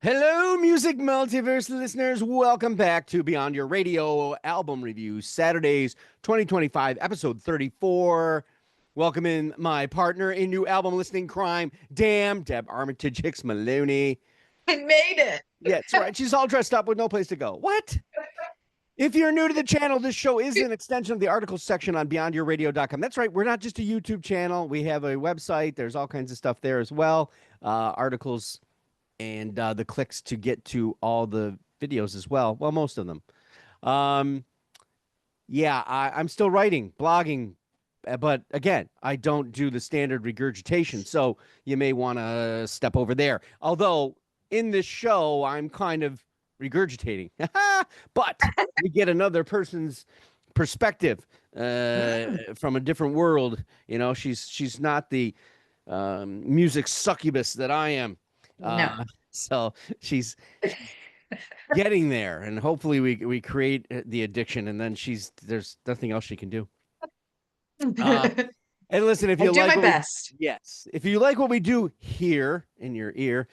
Hello, Music Multiverse listeners. Welcome back to Beyond Your Radio album review, Saturdays 2025, episode 34. Welcome in my partner in new album listening crime, Damn Deb Armitage Hicks Maloney. I made it. Yeah, that's right. She's all dressed up with no place to go. What? If you're new to the channel, this show is an extension of the articles section on beyondyourradio.com. That's right. We're not just a YouTube channel. We have a website. There's all kinds of stuff there as well. Articles and the clicks to get to all the videos as well. Well, most of them. Yeah, I'm still writing, blogging, but again, I don't do the standard regurgitation. So you may want to step over there. Although in this show, I'm kind of regurgitating, but we get another person's perspective from a different world. You know, she's not the music succubus that I am. No. So she's getting there, and hopefully we create the addiction, and then there's nothing else she can do. And listen, if you do like my best. Yes, if you like what we do here in your ear,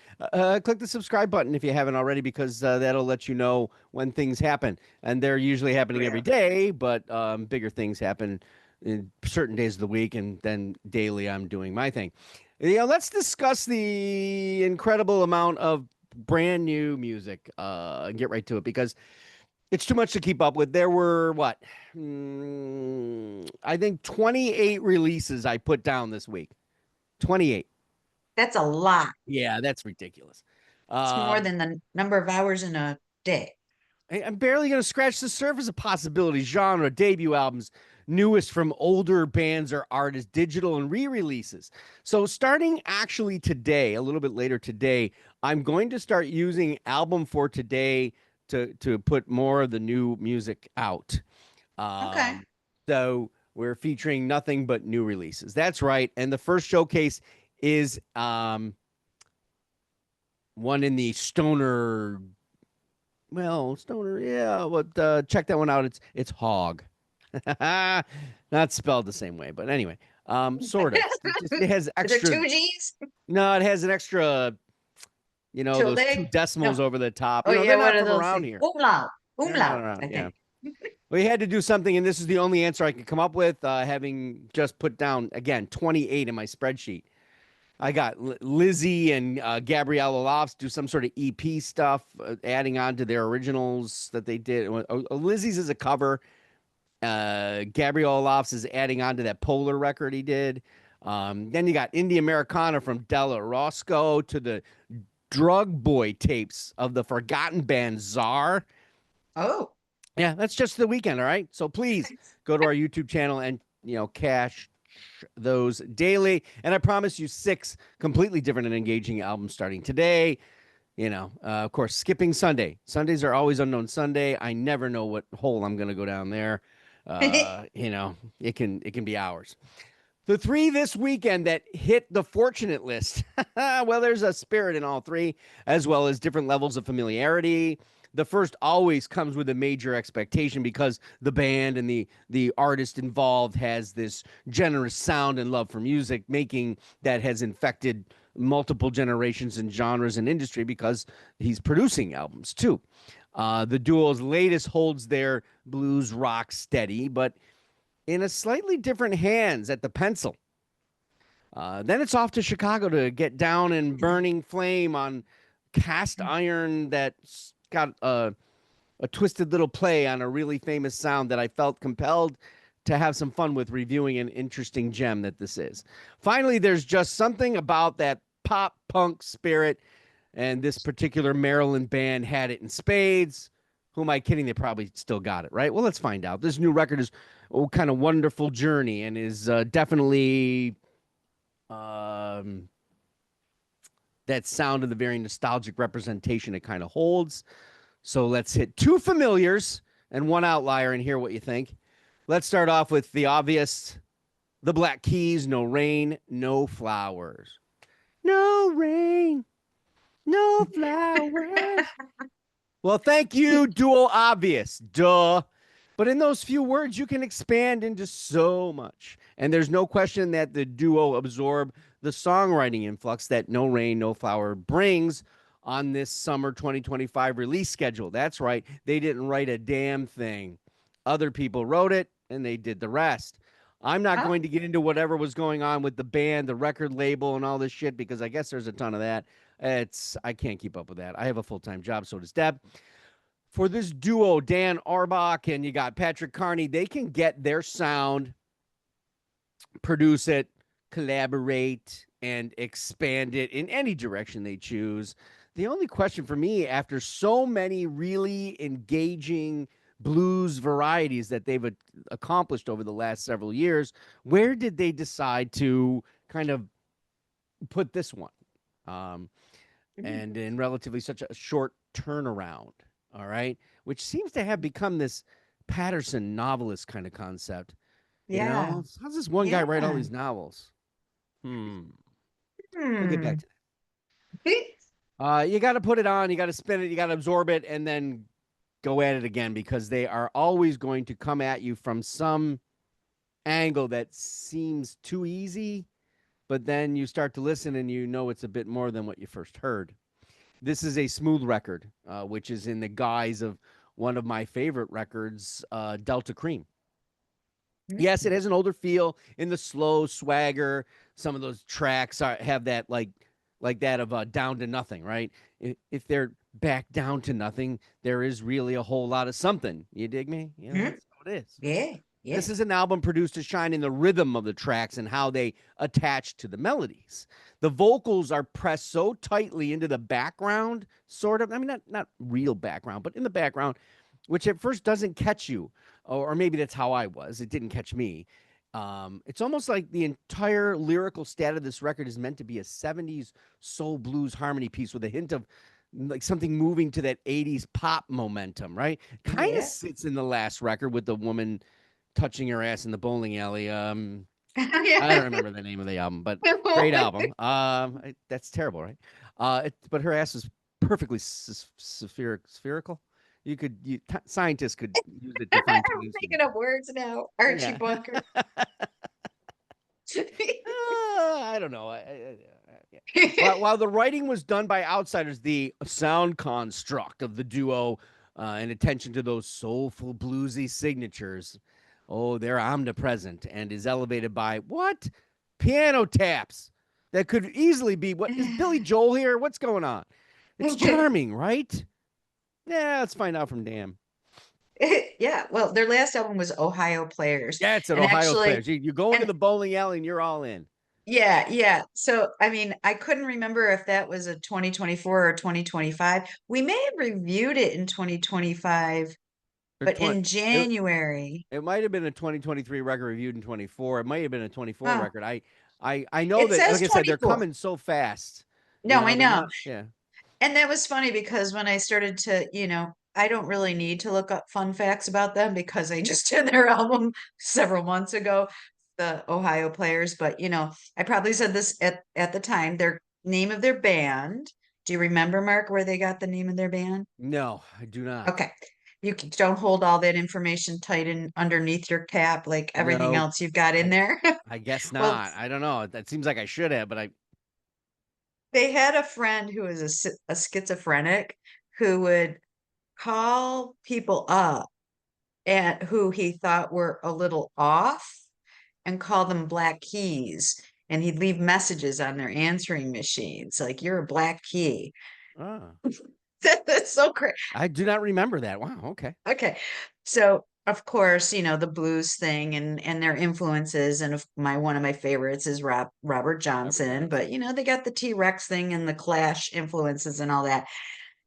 click the subscribe button if you haven't already, because that'll let you know when things happen, and they're usually happening every day, but bigger things happen in certain days of the week, and then daily I'm doing my thing. You know, let's discuss the incredible amount of brand new music and get right to it, because it's too much to keep up with. There were, I think 28 releases I put down this week. 28. That's a lot. Yeah, that's ridiculous. It's more than the number of hours in a day. I'm barely going to scratch the surface of possibilities, genre, debut albums, newest from older bands or artists, digital and re-releases. So starting actually today, a little bit later today, I'm going to start using Album for Today to put more of the new music out. Okay. So we're featuring nothing but new releases. That's right. And the first showcase is one in the stoner. Well, stoner, yeah. But check that one out. It's Hog. Not spelled the same way, but anyway, sort of. It has extra. Is there 2 G's? No, it has an extra. You know, those 2 decimals over the top. You know, yeah, they're not from around here. Umlaut. Yeah. We had to do something, and this is the only answer I could come up with, having just put down, again, 28 in my spreadsheet. I got Lizzie and Gabriella Lofts do some sort of EP stuff, adding on to their originals that they did. Lizzie's is a cover. Gabriella Lofts is adding on to that Polar record he did. Then you got Indie Americana from Della Roscoe to the Drug Boy tapes of the forgotten band Czar. Oh. Yeah, that's just the weekend, all right? So please go to our YouTube channel and, cash those daily. And I promise you 6 completely different and engaging albums starting today. Of course, skipping Sunday. Sundays are always Unknown Sunday. I never know what hole I'm going to go down there. It can be hours. The 3 this weekend that hit the fortunate list. Well, there's a spirit in all 3, as well as different levels of familiarity. The first always comes with a major expectation because the band and the artist involved has this generous sound and love for music, making that has infected multiple generations and genres and industry because he's producing albums too. The duo's latest holds their blues rock steady, but in a slightly different hands at the pencil. Then it's off to Chicago to get down in burning flame on cast iron that's got a twisted little play on a really famous sound that I felt compelled to have some fun with reviewing an interesting gem that this is. Finally, there's just something about that pop punk spirit, and this particular Maryland band had it in spades. Who am I kidding? They probably still got it, right? Well, let's find out. This new record is kind of wonderful journey and is definitely that sound of the very nostalgic representation it kind of holds. So let's hit 2 familiars and 1 outlier and hear what you think. Let's start off with the obvious, the Black Keys, No Rain, No Flowers. No rain, no flowers. Well, thank you, Duo Obvious. Duh. But in those few words, you can expand into so much. And there's no question that the duo absorb the songwriting influx that No Rain, No Flower brings, on this summer 2025 release schedule. That's right. They didn't write a damn thing. Other people wrote it and they did the rest. I'm not Oh, going to get into whatever was going on with the band, the record label, and all this shit because I guess there's a ton of that. I can't keep up with that. I have a full-time job, so does Deb. For this duo, Dan Arbach and you got Patrick Carney, they can get their sound, produce it, collaborate, and expand it in any direction they choose. The only question for me, after so many really engaging blues varieties that they've accomplished over the last several years, where did they decide to kind of put this one? And in relatively such a short turnaround, all right, which seems to have become this Patterson novelist kind of concept. You yeah. know, how's this one guy write all Yeah. these novels? We'll get Hmm. back to that. You got to put it on, you got to spin it, you got to absorb it, and then go at it again because they are always going to come at you from some angle that seems too easy, but then you start to listen and you know it's a bit more than what you first heard. This is a smooth record, which is in the guise of one of my favorite records, Delta Cream. Yes, it has an older feel in the slow swagger. Some of those tracks have that like that of Down to Nothing, right? If they're back down to nothing, there is really a whole lot of something. You dig me? You know, Mhm. that's how it is. Yeah. This Yeah. is an album produced to shine in the rhythm of the tracks and how they attach to the melodies. The vocals are pressed so tightly into the background, sort of. I mean, not real background, but in the background, which at first doesn't catch you, or maybe that's how I was. It didn't catch me. It's almost like the entire lyrical stat of this record is meant to be a 70s soul blues harmony piece with a hint of like something moving to that 80s pop momentum, right? Kind of Yeah. sits in the last record with the woman touching her ass in the bowling alley. I don't Yeah. remember the name of the album, but great album. That's terrible, right? But her ass is perfectly spherical. Scientists could use it to fine I'm tune making instruments. up words now. Archie Yeah. Bunker. I don't know. Yeah. While the writing was done by outsiders, the sound construct of the duo and attention to those soulful bluesy signatures, oh, they're omnipresent and is elevated by what? Piano taps that could easily be what is Billy Joel here? What's going on? It's charming, right? Yeah, let's find out from Dan. Yeah, well, their last album was Ohio Players. Yeah, it's at And Ohio actually, Players. You go into and the bowling alley and you're all in. yeah, yeah. So, I mean, I couldn't remember if that was a 2024 or 2025. We may have reviewed it in 2025, Or but 20, in it, January. it might have been a 2023 record reviewed in 24. It might have been a 24 Oh, record. I know it that, says like I said, they're 24. coming so fast. No, I They're know. not. Yeah. And that was funny because when I started to, I don't really need to look up fun facts about them because I just did their album several months ago, the Ohio Players. But, I probably said this at the time, their name of their band. Do you remember, Mark, where they got the name of their band? No, I do not. Okay. Don't hold all that information tight and underneath your cap like everything No, else you've got in I there. I guess Well, not. I don't know. That seems like I should have, but I. they had a friend who was a schizophrenic who would call people up and who he thought were a little off and call them black keys. And he'd leave messages on their answering machines, like you're a black key. Oh, That's so crazy. I do not remember that. Wow. Okay. Okay. So of course, the blues thing and their influences, and one of my favorites is Robert Robert Johnson, Johnson. but they got the T-Rex thing and the Clash influences and all that.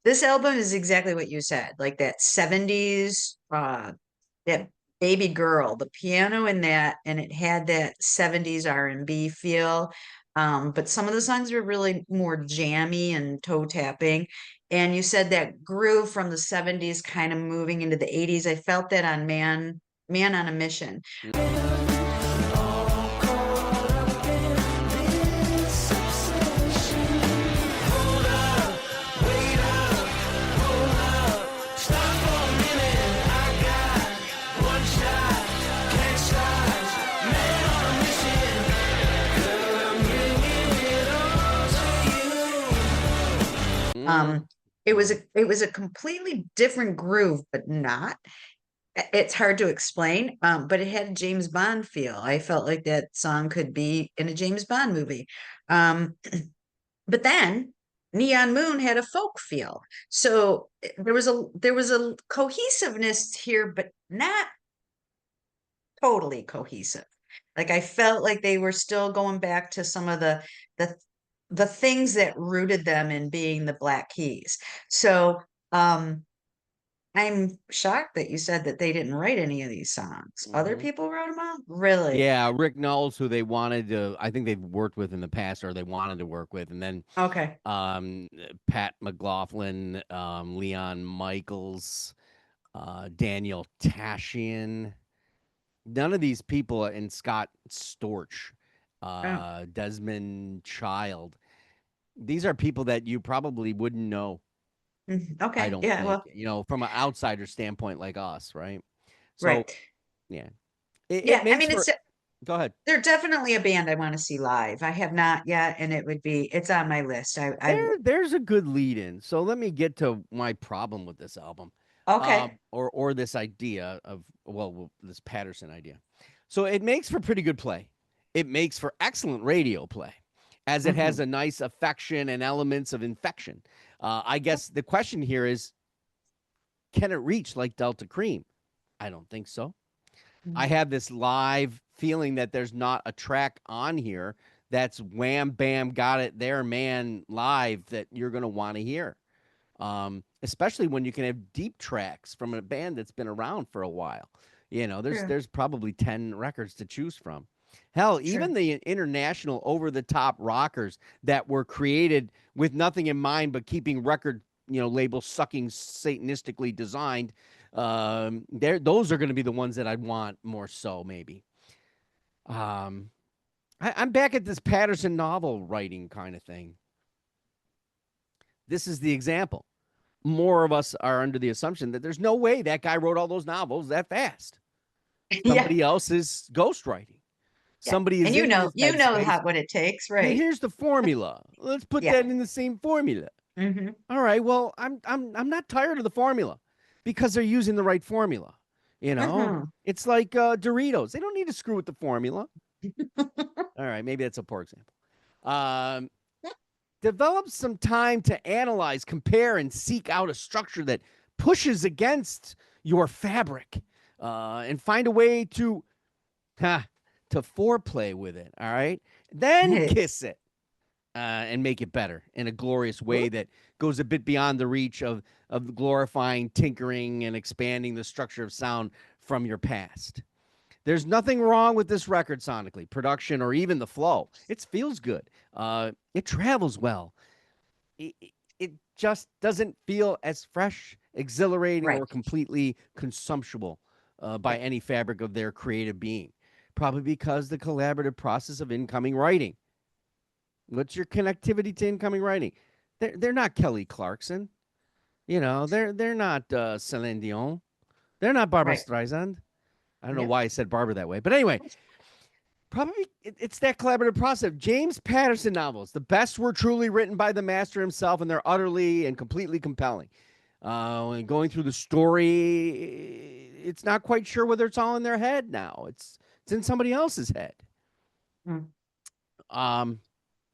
This album is exactly what you said, like that 70s, that Baby Girl, the piano in that, and it had that 70s R&B feel. But some of the songs were really more jammy and toe tapping. And you said that groove from the 70s kind of moving into the 80s. I felt that on Man on a Mission. Mm. It was a completely different groove, but not. It's hard to explain, but it had a James Bond feel. I felt like that song could be in a James Bond movie. But then Neon Moon had a folk feel. So there was a cohesiveness here, but not totally cohesive. Like I felt like they were still going back to some of the the things that rooted them in being the Black Keys. So I'm shocked that you said that they didn't write any of these songs. Other Mhm. people wrote them out? Really? Yeah, Rick Knowles, who they wanted to, I think they've worked with in the past, or they wanted to work with, and then Okay. um, Pat McLaughlin, Leon Michaels, Daniel Tashian. None of these people, and Scott Storch, Oh, Desmond Child. These are people that you probably wouldn't know. I okay. don't Yeah, think, well, from an outsider standpoint like us, right? So right. yeah, it Yeah, I makes mean for. Go ahead. they're definitely a band I want to see live. I have not yet, and it's on my list. There's a good lead in. So let me get to my problem with this album, Okay. or this idea of this Patterson idea. So it makes for pretty good play. It makes for excellent radio play, as it has Hmm. a nice affection and elements of infection. I guess the question here is, can it reach like Delta Cream? I don't think so. I have this live feeling that there's not a track on here that's wham bam got it there man live that you're going to want to hear. Especially when you can have deep tracks from a band that's been around for a while. True. There's probably 10 records to choose from. Hell, True. even the international over the top rockers that were created with nothing in mind but keeping record, labels sucking satanistically designed. Those are going to be the ones that I'd want more so, maybe. Um, I'm back at this Patterson novel writing kind of thing. This is the example. More of us are under the assumption that there's no way that guy wrote all those novels that fast. Yeah. Somebody else is ghostwriting. Yeah. Somebody And is in his you know headspace. how what it takes, right? Here's the formula. Let's put Yeah. that in the same formula. Hmm. All right. Well, I'm not tired of the formula because they're using the right formula. You know, Hmm. it's like Doritos. They don't need to screw with the formula. All right, maybe that's a poor example. Um, Develop some time to analyze, compare, and seek out a structure that pushes against your fabric, and find a way to foreplay with it. All right, then kiss it, and make it better in a glorious way that goes a bit beyond the reach of glorifying, tinkering, and expanding the structure of sound from your past. There's nothing wrong with this record sonically, production, or even the flow. It feels good. It travels well. It just doesn't feel as fresh, exhilarating, Right. or completely consumptual by Right. any fabric of their creative being. Probably because the collaborative process of incoming writing. What's your connectivity to incoming writing? They're not Kelly Clarkson. They're not Celine Dion. They're not Barbara Right. Streisand. I don't know Yep. why I said Barbara that way, but anyway, probably it's that collaborative process. James Patterson novels, the best were truly written by the master himself, and they're utterly and completely compelling. And going through the story, it's not quite sure whether it's all in their head now. It's in somebody else's head. Mm. Um,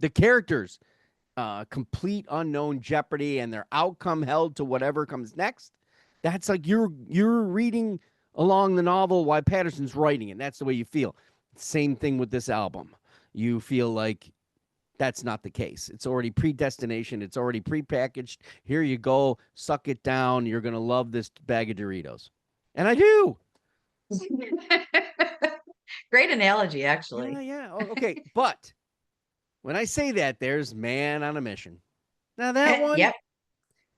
the characters, complete unknown jeopardy, and their outcome held to whatever comes next. That's like you're reading along the novel while Patterson's writing it. That's the way you feel. Same thing with this album. You feel like that's not the case. It's already predestination. It's already prepackaged. Here you go. Suck it down. You're gonna love this bag of Doritos, and I do. Great analogy, Yeah, actually. yeah. Okay, but when I say that, there's Man on a Mission. Now that one, Yep.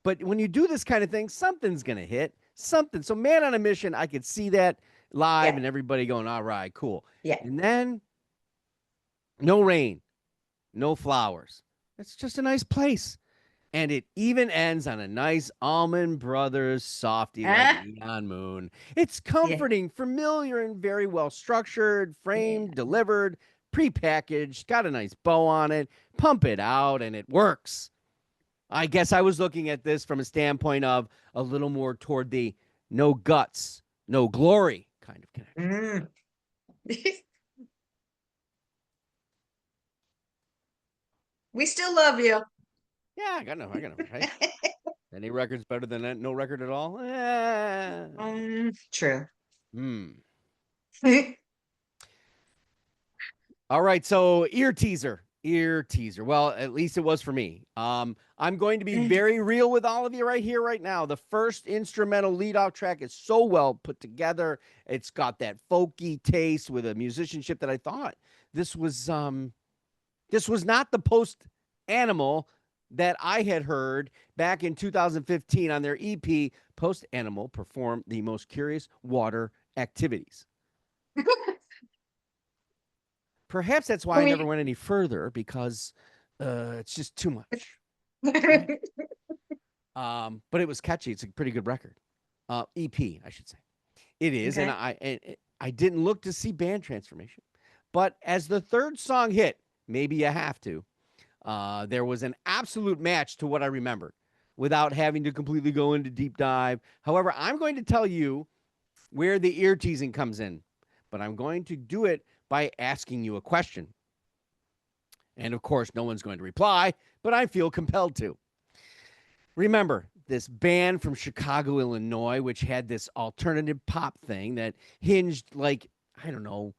but when you do this kind of thing, something's going to hit. Something. So, Man on a Mission, I could see that live Yeah. and everybody going, all right, cool. Yeah. And then no rain, no flowers. It's just a nice place. And it even ends on a nice Almond Brothers softy like Ah, Neon Moon. It's yeah. comforting, familiar, and very well structured, Yeah. framed, delivered, prepackaged, got a nice bow on it. Pump it out, and it works. I guess I was looking at this from a standpoint of a little more toward the no guts, no glory kind of connection. We still love you. Yeah, I got no, right? Any record's better than that, no record at all? True. All right, so ear teaser. Well, at least it was for me. I'm going to be very real with all of you right here, right now. The first instrumental lead-off track is so well put together. It's got that folky taste with a musicianship that I thought this was not the post Animal that I had heard back in 2015 on their EP. Post Animal performed the most curious water activities. Perhaps that's why I never went any further, because it's just too much. Right? But it was catchy. It's a pretty good record. EP, I should say. It is, okay. And I didn't look to see band transformation. But as the third song hit, maybe you have to, there was an absolute match to what I remembered without having to completely go into deep dive. However, I'm going to tell you where the ear teasing comes in, but I'm going to do it by asking you a question. And of course, no one's going to reply, but I feel compelled to. Remember this band from Chicago, Illinois, which had this alternative pop thing that hinged like, I don't know,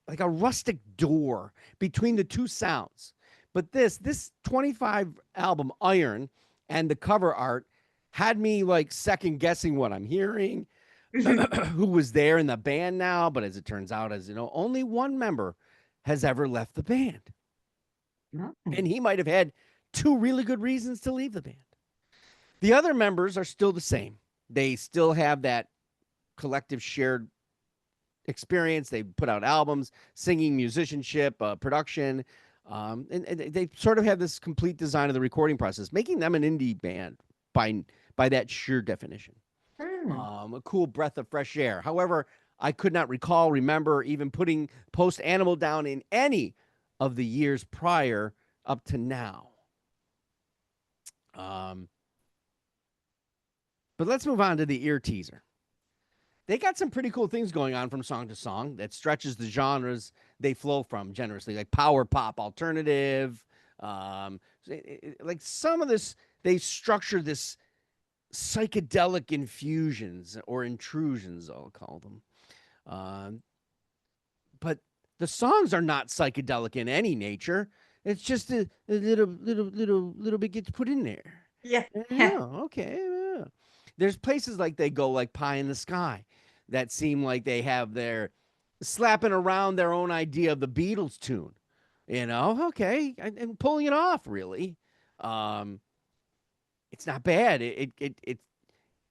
like a rustic door between the two sounds. But this 25 album Iron and the cover art had me like second guessing what I'm hearing, who was there in the band now. But as it turns out, as you know, only one member has ever left the band. And he might have had two really good reasons to leave the band. The other members are still the same. They still have that collective shared experience. They put out albums, singing, musicianship, production. And they sort of have this complete design of the recording process, making them an indie band by that sheer definition. A cool breath of fresh air. However, I could not remember even putting Post Animal down in any of the years prior up to now. But let's move on to the ear teaser. They got some pretty cool things going on from song to song that stretches the genres they flow from generously, like power pop, alternative. Like some of this, they structure this psychedelic infusions or intrusions, I'll call them. But the songs are not psychedelic in any nature. It's just a little bit gets put in there. Yeah. Oh, okay. Yeah. There's places like they go like Pie in the Sky that seem like they have their slapping around their own idea of the Beatles tune, you know? Okay. And pulling it off, really. It's not bad. It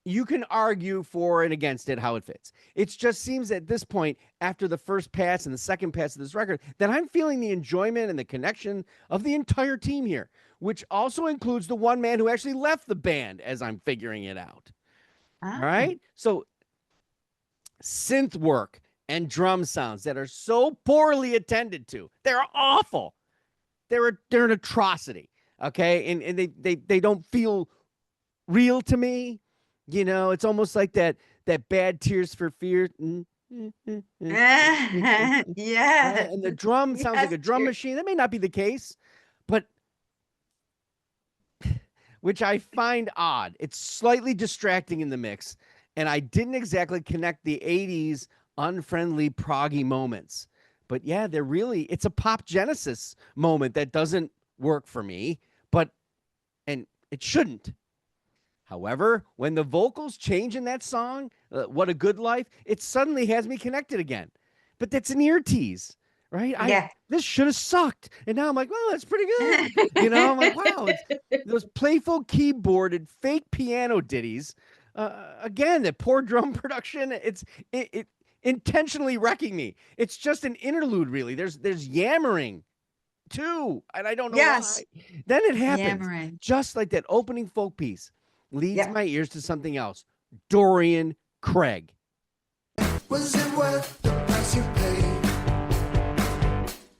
you can argue for and against it, how it fits. It just seems at this point, after the first pass and the second pass of this record, that I'm feeling the enjoyment and the connection of the entire team here, which also includes the one man who actually left the band as I'm figuring it out. All right. So synth work and drum sounds that are so poorly attended to. They're awful. They're an atrocity. Okay. And they don't feel real to me. You know, it's almost like that bad Tears for Fear. Yeah. And the drum sounds like a drum machine. That may not be the case, but which I find odd. It's slightly distracting in the mix, and I didn't exactly connect the 80s unfriendly proggy moments. But yeah, it's a pop genesis moment that doesn't work for me, and it shouldn't. However, when the vocals change in that song, What a Good Life, it suddenly has me connected again. But that's an ear tease, right? Yeah. This should have sucked. And now I'm like, well, that's pretty good. You know, I'm like, wow, those playful keyboarded fake piano ditties. Again, that poor drum production, it intentionally wrecking me. It's just an interlude, really. There's yammering too, and I don't know why. Then it happens, just like that opening folk piece. Leads my ears to something else. Dorian Craig. Was it worth the price you paid?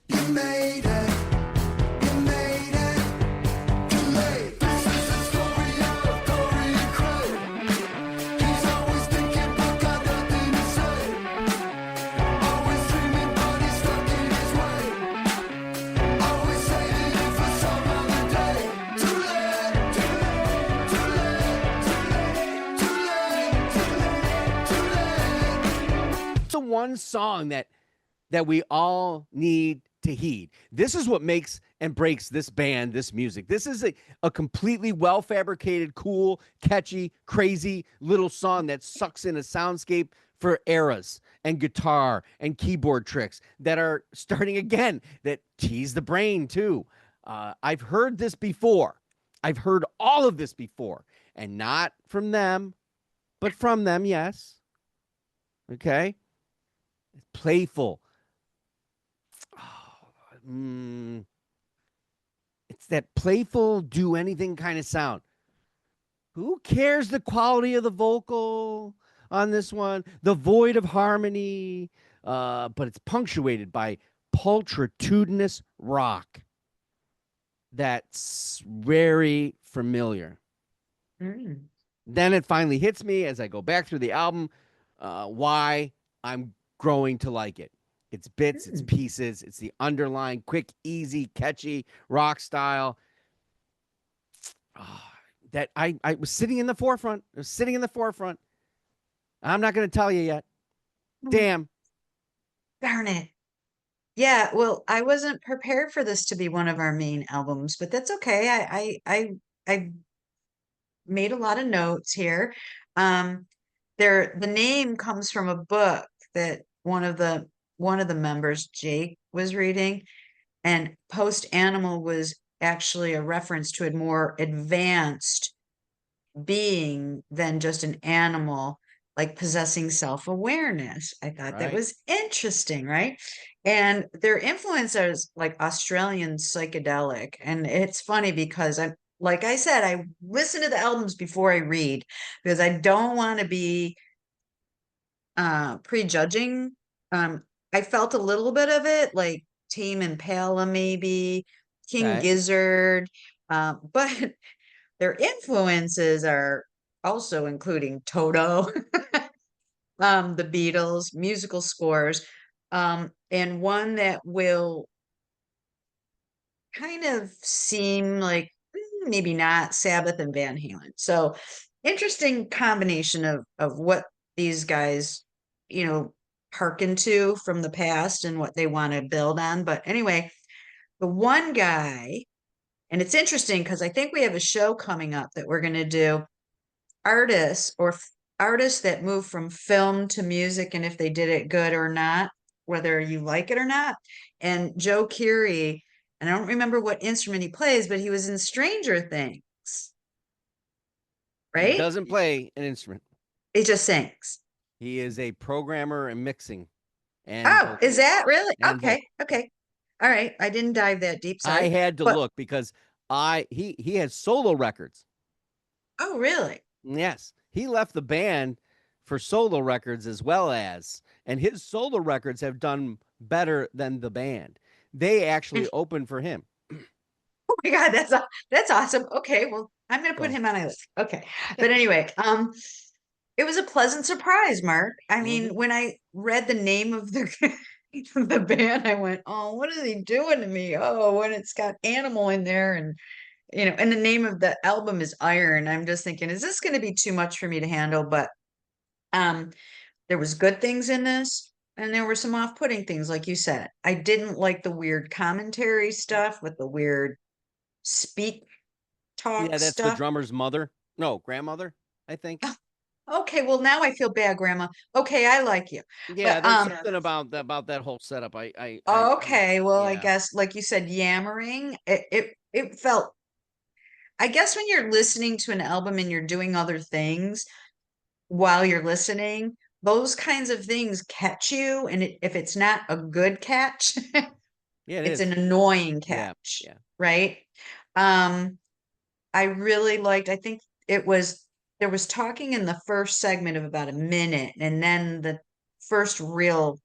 You made it. Too late. one song that we all need to heed. This is what makes and breaks this band, this music. This is a completely well fabricated, cool, catchy, crazy little song that sucks in a soundscape for eras and guitar and keyboard tricks that are starting again, that tease the brain too. I've heard this before. I've heard all of this before, and not from them, but from them, yes. Okay. Playful. It's that playful, do anything kind of sound. Who cares the quality of the vocal on this one? The void of harmony, but it's punctuated by pulchritudinous rock. That's very familiar. Mm. Then it finally hits me as I go back through the album, why I'm growing to like it. It's bits, it's pieces, it's the underlying quick, easy, catchy rock style. That I was sitting in the forefront. I was sitting in the forefront. I'm not going to tell you yet. Damn. Darn it. Yeah, well, I wasn't prepared for this to be one of our main albums, but that's okay. I made a lot of notes here. The name comes from a book that one of the members, Jake, was reading, and Post Animal was actually a reference to a more advanced being than just an animal, like possessing self-awareness. I thought that Right. was interesting, right? And their influence is like Australian psychedelic. And it's funny because like I said, I listen to the albums before I read because I don't want to be prejudging. I felt a little bit of it, like Tame Impala, maybe King Okay. Gizzard, but their influences are also including Toto, the Beatles, musical scores, and one that will kind of seem like maybe not Sabbath and Van Halen. So interesting combination of what these guys, hearken to from the past and what they want to build on. But anyway, the one guy, and it's interesting because I think we have a show coming up that we're going to do artists that move from film to music and if they did it good or not, whether you like it or not. And Joe Keery, and I don't remember what instrument he plays, but he was in Stranger Things, He right? doesn't play an instrument. He just sings. He is a programmer and mixing and Oh, is vocal that really? and Okay. vocal. Okay. All right. I didn't dive that deep. I Sorry. had to But look because he has solo records. oh, really? Yes, he left the band for solo records as well as, and his solo records have done better than the band. They actually opened for him. Oh my God, that's awesome. Okay, well, I'm gonna put So, him on my list. Okay. But anyway, it was a pleasant surprise, Mark. I mean, mhm. when I read the name of the the band, I went, "Oh, what is he doing to me?" Oh, when it's got animal in there, and the name of the album is Iron. I'm just thinking, is this going to be too much for me to handle? But um, there was good things in this, and there were some off-putting things, like you said. I didn't like the weird commentary stuff with the weird speak talk Yeah, that's the stuff. drummer's mother. No, grandmother, I think. Okay, well now I feel bad, Grandma. Okay, I like you. Yeah, But there's something about that whole setup. okay, well I Yeah, guess like you said, yammering. It felt, I guess when you're listening to an album and you're doing other things while you're listening, those kinds of things catch you. And if it's not a good catch, yeah, it it's an is. annoying Yeah, catch, yeah, right? Um, I really liked, I think it was, there was talking in the first segment of about a minute, and then the first real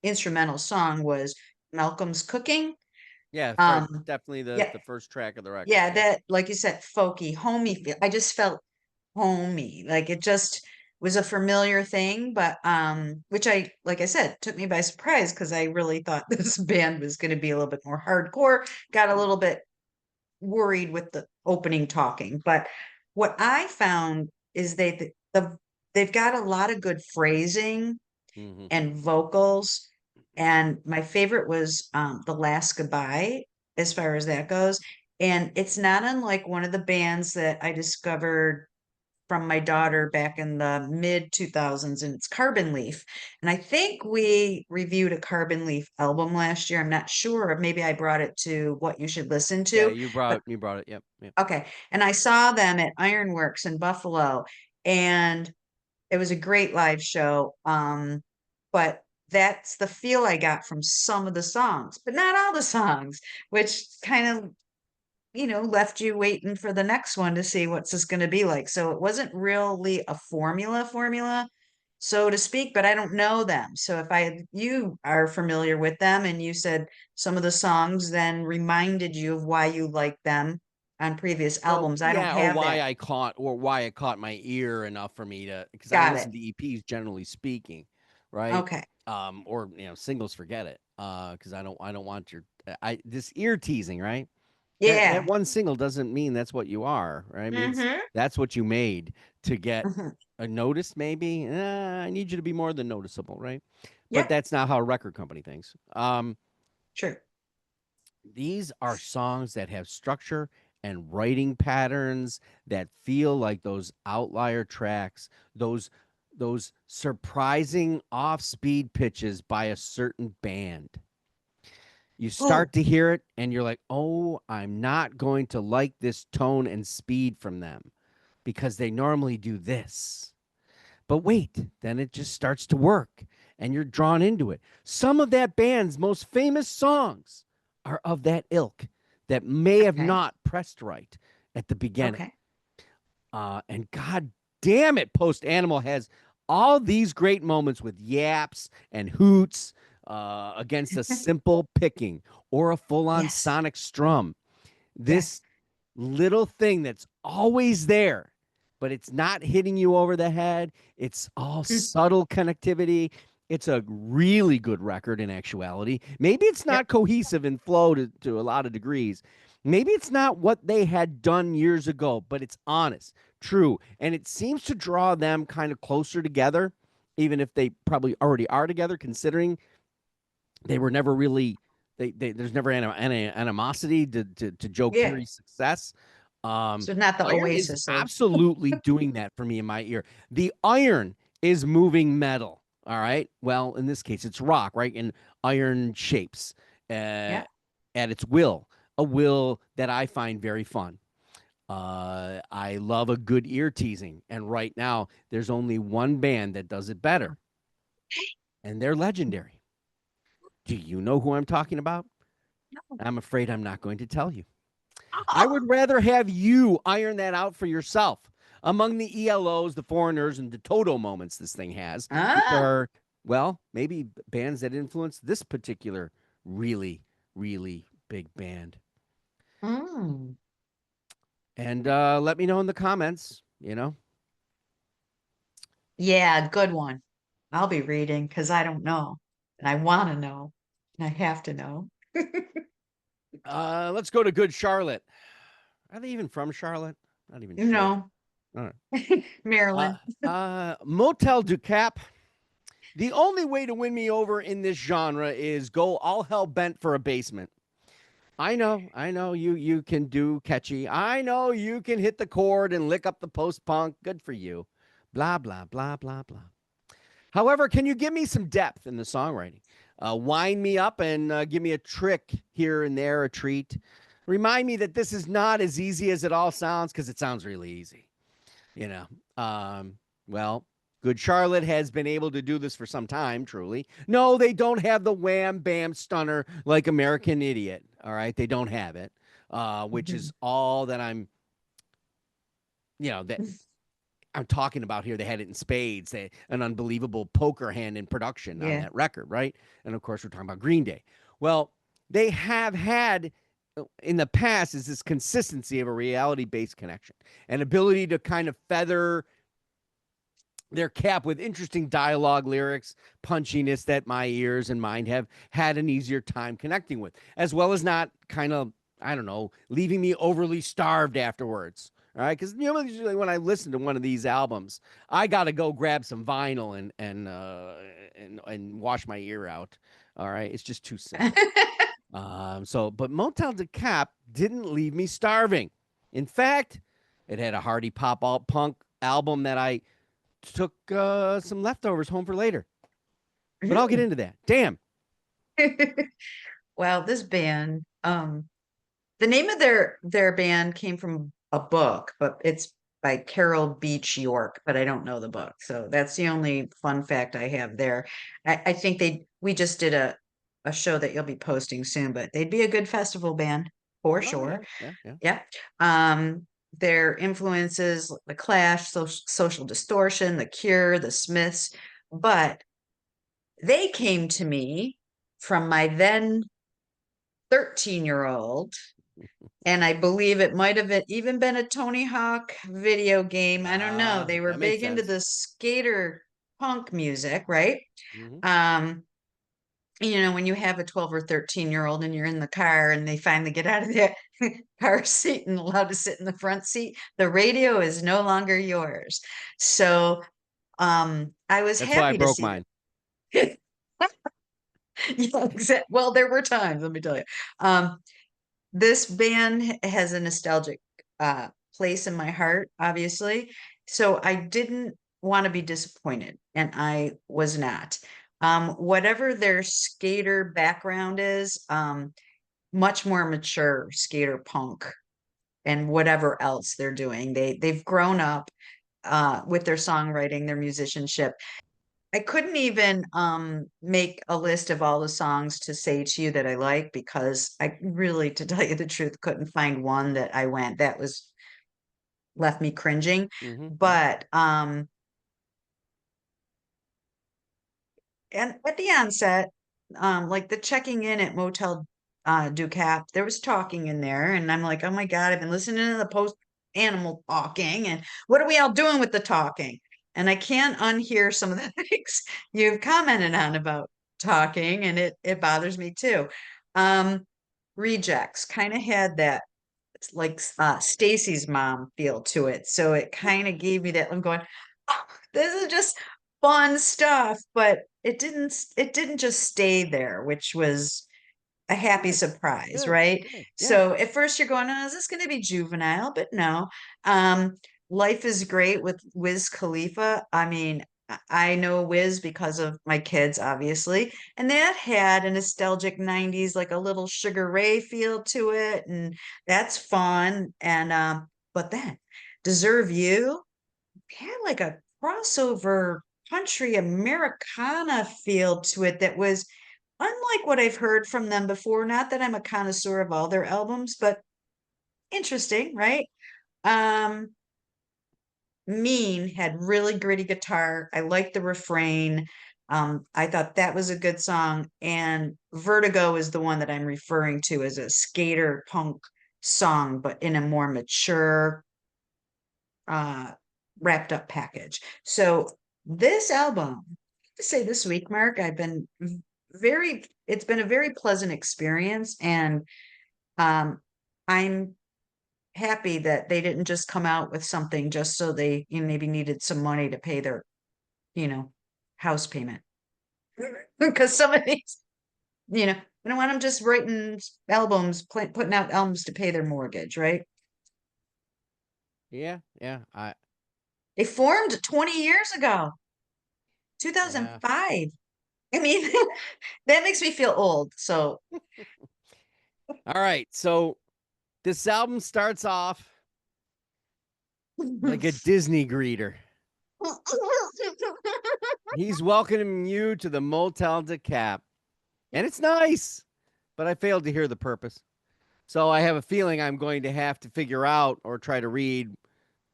instrumental song was Malcolm's Cooking. yeah. Um, Definitely the yeah, first track of the record. yeah, Yeah, that, like you said, folky, homey feel. I just felt homey, like it just was a familiar thing, but which like I said, took me by surprise because I really thought this band was going to be a little bit more hardcore. Got a little bit worried with the opening talking, but what I found is they've got a lot of good phrasing. Hmm. and vocals. And my favorite was The Last Goodbye, as far as that goes. And it's not unlike one of the bands that I discovered from my daughter back in the mid 2000s, and it's Carbon Leaf. And I think we reviewed a Carbon Leaf album last year. I'm not sure. Maybe I brought it to What You Should Listen Yeah, to. But you brought it. Yep. Yep. okay. And I saw them at Ironworks in Buffalo, and it was a great live show. But that's the feel I got from some of the songs, but not all the songs, which kind of, left you waiting for the next one to see what's this going to be like. So it wasn't really a formula, so to speak, but I don't know them. So if you are familiar with them and you said some of the songs then reminded you of why you liked them on previous Well, albums, I don't yeah, or have that. why it caught my ear enough for me to, because I don't Got it. listen to EPs generally speaking, right? Okay. Or singles, forget it. Because I don't want your this ear teasing, right? That Yeah. one single doesn't mean that's what you are, right? It means Mm-hmm. that's what you made to get Mm-hmm. a notice, maybe. I need you to be more than noticeable, right? But Yep. that's not how a record company thinks. True. These are songs that have structure and writing patterns that feel like those outlier tracks, those surprising off-speed pitches by a certain band. You Oh, start to hear it and you're like, "Oh, I'm not going to like this tone and speed from them because they normally do this." But wait, then it just starts to work and you're drawn into it. Some of that band's most famous songs are of that ilk that may have okay. not pressed right at the beginning. Okay. And God damn it, Post Animal has all these great moments with yaps and hoots against a simple picking or a full on Yes. sonic strum. This Yes. little thing that's always there, but it's not hitting you over the head. It's all subtle connectivity. It's a really good record in actuality. Maybe it's Yep. not cohesive in flow to a lot of degrees. Maybe it's not what they had done years ago, but it's honest, true. And it seems to draw them kind of closer together, even if they probably already are together, considering they were never really there's never any animosity to Joe Yeah. Keery's success. So not the Iron is Oasis of. absolutely doing that for me in my ear. The iron is moving metal. All right. Well, in this case, it's rock, right? In iron shapes, uh, Yeah. at its will, a will that I find very fun. I love a good ear teasing, and right now there's only one band that does it better, and they're legendary. Do you know who I'm talking about? I'm afraid I'm not going to tell you. I would rather have you iron that out for yourself. Among the ELOs, the foreigners, and the Toto moments this thing has, which Ah. are, well, maybe bands that influence this particular really, really big band. Mm. And let me know in the comments, Yeah, good one. I'll be reading because I don't know. And I want to know. And I have to know. Let's go to Good Charlotte. Are they even from Charlotte? Not even You sure. know, All right. Maryland. Motel du Cap. The only way to win me over in this genre is go all hell bent for a basement. I know you can do catchy. I know you can hit the chord and lick up the post punk. Good for you. Blah blah blah blah blah. However, can you give me some depth in the songwriting? Wind me up and give me a trick here and there, a treat. Remind me that this is not as easy as it all sounds because it sounds really easy. You know, well, Good Charlotte has been able to do this for some time, truly. No, they don't have the wham bam stunner like American Idiot. All right. They don't have it, which is all that that I'm talking about here. They had it in spades, an unbelievable poker hand in production on Yeah. that record, right? And of course, we're talking about Green Day. Well, they have had in the past is this consistency of a reality based connection, an ability to kind of feather their cap with interesting dialogue, lyrics, punchiness that my ears and mind have had an easier time connecting with, as well as not kind of, I don't know, leaving me overly starved afterwards, All right, because usually when I listen to one of these albums, I got to go grab some vinyl and wash my ear out. All right, it's just too simple. But Motel to Cap didn't leave me starving. In fact, it had a hearty pop alt punk album that I took some leftovers home for later. But I'll get into that. Damn. Well, this band, the name of their band came from a book, but it's by Carol Beach York, but I don't know the book. So that's the only fun fact I have there. I think we just did a show that you'll be posting soon, but they'd be a good festival band for Oh, sure. yeah. Yeah. Their influences, the Clash, Social Distortion, The Cure, The Smiths, but they came to me from my then 13-year-old, and I believe it might have even been a Tony Hawk video game. I don't know. They were That makes big into sense. the skater punk music, right? Mhm. When you have a 12 or 13-year-old and you're in the car and they finally get out of the car seat and allowed to sit in the front seat, the radio is no longer yours. So I was That's why I happy to broke see mine. that. Yeah, exactly. Well, there were times, let me tell you. This band has a nostalgic place in my heart, obviously. So I didn't want to be disappointed, and I was not. Whatever their skater background is, much more mature skater punk and whatever else they're doing. They've grown up with their songwriting, their musicianship. I couldn't even make a list of all the songs to say to you that I like, because I really, to tell you the truth, couldn't find one that I went, that was left me cringing. Mhm. But and at the onset, like the checking in at Motel Ducap, there was talking in there, and I'm like, oh my God, I've been listening to the post animal talking, and what are we all doing with the talking? And I can't unhear some of the things you've commented on about talking, and it bothers me too. Um, Rejects kind of had that, it's like Stacy's mom feel to it. So it kind of gave me that, I'm going, oh, this is just fun stuff, but it didn't just stay there, which was a happy Good. surprise, Good. right? Good. Yeah. So at first you're going, oh, is this going to be juvenile? But no. Um, Life is Great with Wiz Khalifa. I mean, I know Wiz because of my kids, obviously, and that had a nostalgic 90s, like a little Sugar Ray feel to it, and that's fun. And but then Deserve You had like a crossover country Americana feel to it that was unlike what I've heard from them before. Not that I'm a connoisseur of all their albums, but interesting, right? Um, Mean had really gritty guitar. I liked the refrain. I thought that was a good song. And Vertigo is the one that I'm referring to as a skater punk song, but in a more mature, uh, wrapped up package. So this album, to say this week, Mark, it's been a very pleasant experience. And I'm happy that they didn't just come out with something just so they maybe needed some money to pay their, you know, house payment. Because some of these, I don't want them just writing albums, putting out albums to pay their mortgage, right? Yeah. They formed 20 years ago, Yeah. 2005. I mean, that makes me feel old. So, All right. So this album starts off like a Disney greeter. He's welcoming you to the Motel de Cap. And it's nice, but I failed to hear the purpose. So I have a feeling I'm going to have to figure out or try to read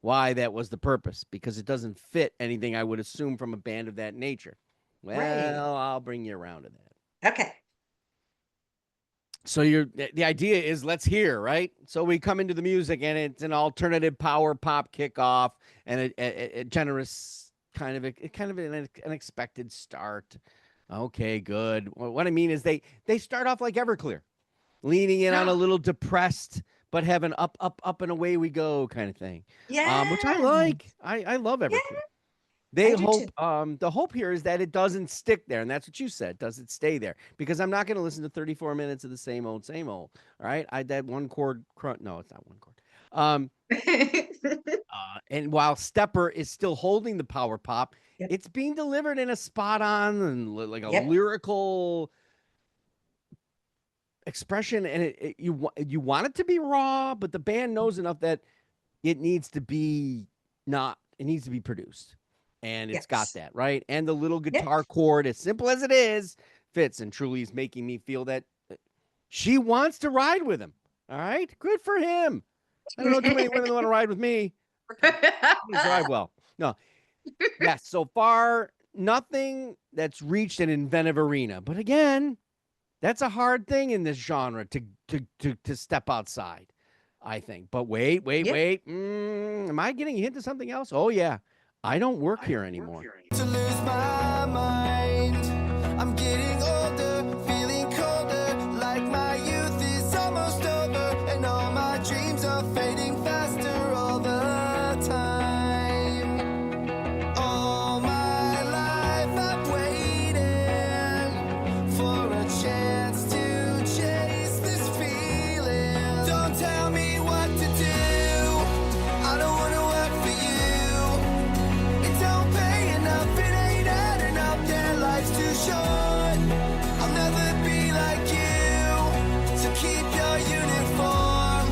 why that was the purpose, because it doesn't fit anything I would assume from a band of that nature. right. Well, I'll bring you around to that. Okay. So the idea is let's hear, right? So we come into the music and it's an alternative power pop kickoff and a generous kind of an unexpected start. Okay, good. Well, what I mean is they start off like Everclear, leaning in on a little depressed but have an up, up, up, and away we go kind of thing, which I Yeah. like. I love Yeah, Everclear. They I do too. hope, the hope here is that it doesn't stick there, and that's what you said. Does it stay there? Because I'm not going to listen to 34 minutes of the same old, same old. All right, that one chord crunch. No, it's not one chord. And while Stepper is still holding the power pop, Yep. it's being delivered in a spot on and like a Yep. lyrical expression, and you want it to be raw, but the band knows enough that it needs to be not. It needs to be produced, and it's got Yes. that right. And the little Yep. guitar chord, as simple as it is, fits and truly is making me feel that she wants to ride with him. All right, good for him. I don't know too many women that want to ride with me. I don't drive well. No, yes. So far, nothing that's reached an inventive arena. But again, that's a hard thing in this genre to step outside, I think. But wait, wait, Yep. wait. Am I getting a hint to something else? Oh yeah, I don't work here anymore. To lose my mind. I'm getting older, feeling colder, like my youth is almost over, and all my dreams are fading faster all the time. All my life I've waited for a chance to chase this feeling. Don't tell me what to do. I don't wanna work for you. It don't pay enough, it ain't adding up. Yeah, life's too short. I'll never be like you. So keep your uniform.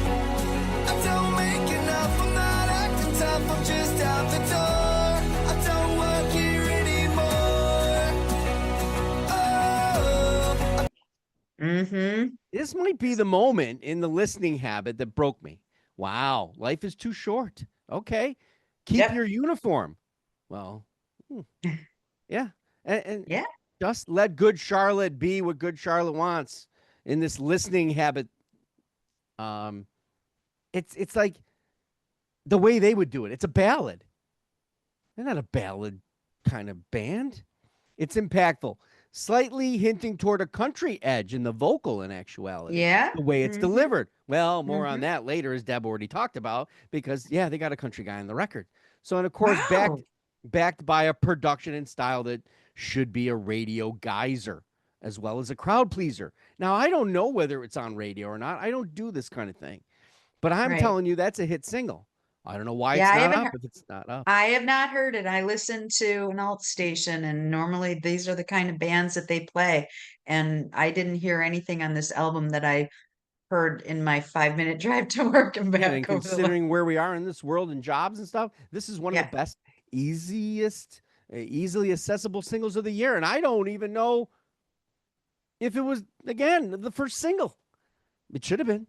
I don't make enough, I'm not acting tough, I'm just out the door. I don't work here anymore. Oh, Mm-hmm. This might be the moment in the listening habit that broke me. Wow, life is too short. Okay, keep Yep. your uniform. Well, yeah, and Yeah. just let good Charlotte be what good Charlotte wants in this listening habit. Um, it's like the way they would do it. It's a ballad. They're not a ballad kind of band. It's impactful, slightly hinting toward a country edge in the vocal in actuality, Yeah. the way it's Mm-hmm. delivered. Well, more on Mm-hmm. that later, as Deb already talked about, because yeah, they got a country guy on the record. So, and of course, Wow. backed by a production and style that should be a radio geyser as well as a crowd pleaser. Now, I don't know whether it's on radio or not. I don't do this kind of thing, but I'm Right. telling you that's a hit single. I don't know why Yeah, it's I not haven't up heard. if it's not up. I have not heard it. I listen to an alt station, and normally these are the kind of bands that they play. And I didn't hear anything on this album that I heard in my 5-minute drive to work and Yeah, back and over the last. considering where we are in this world and jobs and stuff, this is one of the Yeah. best, easiest, easily accessible singles of the year. And I don't even know if it was, again, the first single. It should have been.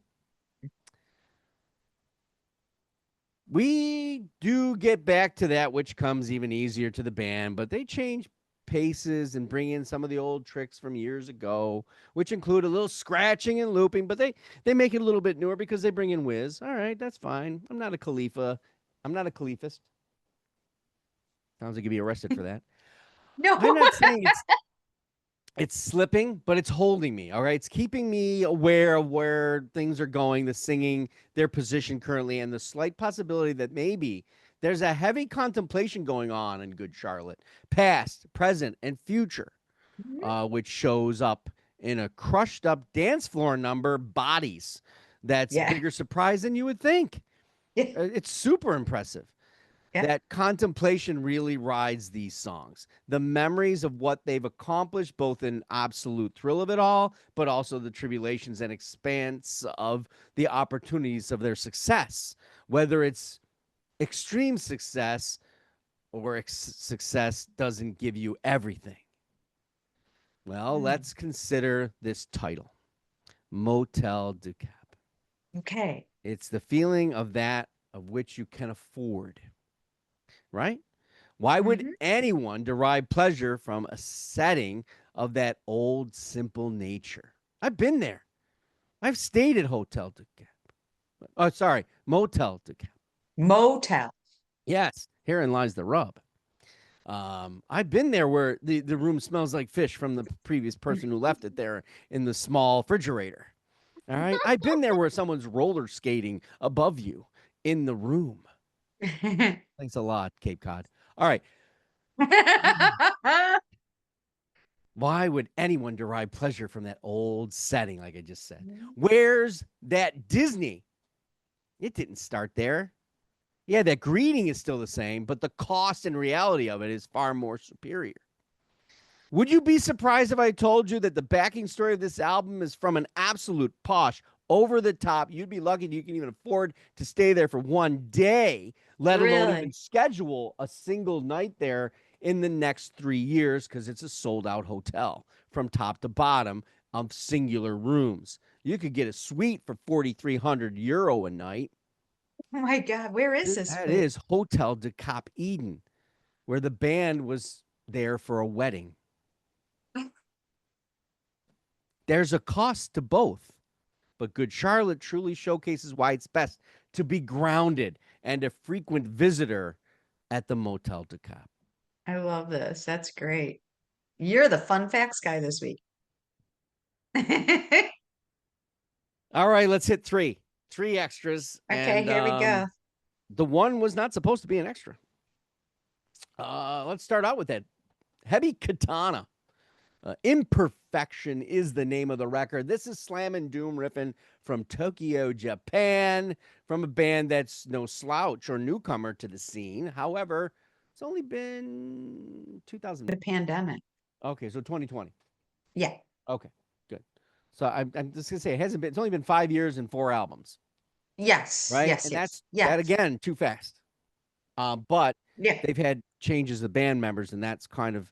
We do get back to that, which comes even easier to the band, but they change paces and bring in some of the old tricks from years ago, which include a little scratching and looping, but they make it a little bit newer because they bring in Wiz. All right, that's fine. I'm not a Khalifa. I'm not a Khalifist. Sounds like you'd be arrested for that. No. I'm not saying it's slipping, but it's holding me. All right. It's keeping me aware of where things are going, the singing, their position currently, and the slight possibility that maybe there's a heavy contemplation going on in Good Charlotte, past, present, and future, which shows up in a crushed up dance floor number, Bodies. That's a Yeah. bigger surprise than you would think. Yeah. It's super impressive. Yeah. That contemplation really rides these songs. The memories of what they've accomplished, both in absolute thrill of it all, but also the tribulations and expanse of the opportunities of their success, whether it's extreme success or success doesn't give you everything. Well, let's consider this title, Motel du Cap. Okay. It's the feeling of that of which you can afford, right? Why would Mhm. anyone derive pleasure from a setting of that old, simple nature? I've been there. I've stayed at Hotel de Cap. Oh, sorry, Motel de Cap. Motel. Yes, herein lies the rub. I've been there where the room smells like fish from the previous person who left it there in the small refrigerator. All right. I've been there where someone's roller skating above you in the room. Thanks a lot, Cape Cod. All right. Why would anyone derive pleasure from that old setting, like I just said? Where's that Disney? It didn't start there. Yeah, that greeting is still the same, but the cost and reality of it is far more superior. Would you be surprised if I told you that the backing story of this album is from an absolute posh, over the top? You'd be lucky you can even afford to stay there for one day, let alone even Really? schedule a single night there in the next 3 years, because it's a sold out hotel from top to bottom of singular rooms. You could get a suite for 4,300 euro a night. Oh my God, where is this That place? is Hotel de Cap Eden, where the band was there for a wedding. There's a cost to both, but Good Charlotte truly showcases why it's best to be grounded and a frequent visitor at the Motel de Cap. I love this. That's great. You're the fun facts guy this week. Okay, All right, let's hit three extras. And here we go. the one was not supposed to be an extra. Let's start out with that heavy katana. Imperfection is the name of the record. This is slam and doom riffing from Tokyo, Japan, from a band that's no slouch or newcomer to the scene. However, it's only been 2000. The pandemic. Okay, so 2020. Yeah. Okay, good. So I'm just gonna say it's only been 5 years and 4 albums, Yes. right? Yes. And Yes. that Yes. again too fast. But Yeah. they've had changes of band members, and that's kind of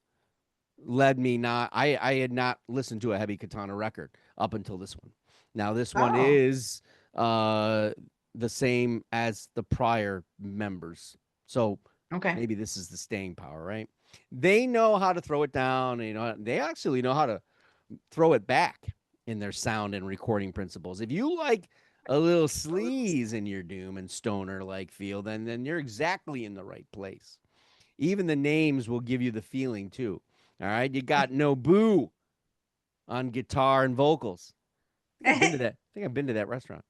led me not. I had not listened to a heavy katana record up until this one. Now this one Oh. is the same as the prior members, so Okay. maybe this is the staying power, right? They know how to throw it down. You know, they actually know how to throw it back in their sound and recording principles. If you like a little sleaze in your doom and stoner like feel, then you're exactly in the right place. Even the names will give you the feeling too. All right, you got Nobu on guitar and vocals. I think I've been to that restaurant.